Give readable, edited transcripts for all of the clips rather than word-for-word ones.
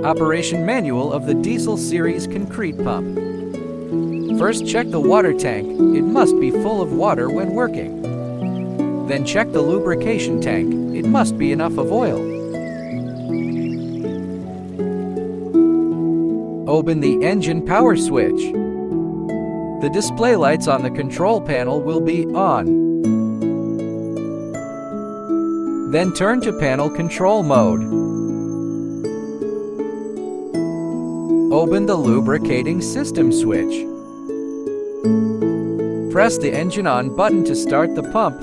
Operation manual of the Diesel Series concrete pump. First, check the water tank. It must be full of water when working. Then check the lubrication tank. It must be enough of oil. Open the engine power switch. The display lights on the control panel will be on. Then turn to panel control mode. Open the lubricating system switch. Press the engine on button to start the pump.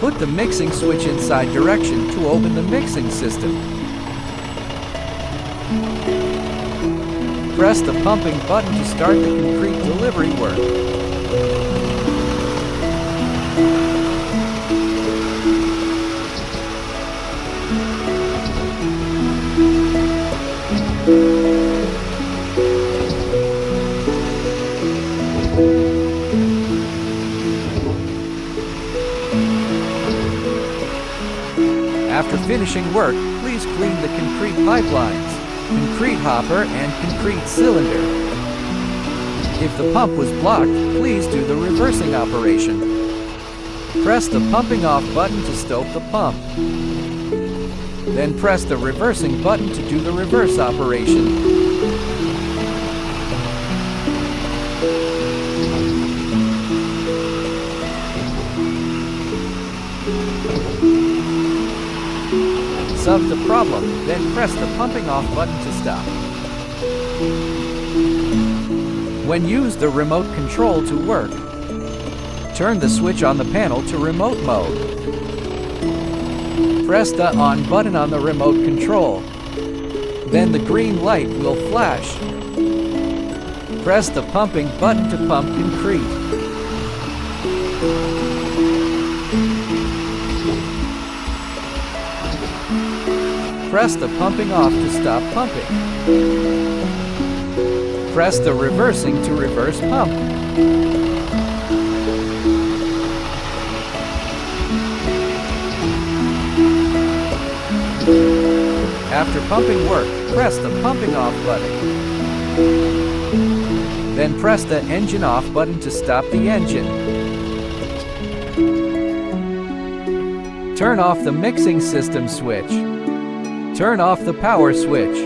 Put the mixing switch inside direction to open the mixing system. Press the pumping button to start the concrete delivery work. After finishing work, please clean the concrete pipelines, concrete hopper, and concrete cylinder. If the pump was blocked, please do the reversing operation. Press the pumping off button to stop the pump. Then press the reversing button to do the reverse operation. Solve the problem, then press the pumping off button to stop. When use the remote control to work, turn the switch on the panel to remote mode. Press the on button on the remote control. Then the green light will flash. Press the pumping button to pump concrete. Press the pumping off to stop pumping. Press the reversing to reverse pump. After pumping work, press the pumping off button. Then press the engine off button to stop the engine. Turn off the mixing system switch. Turn off the power switch.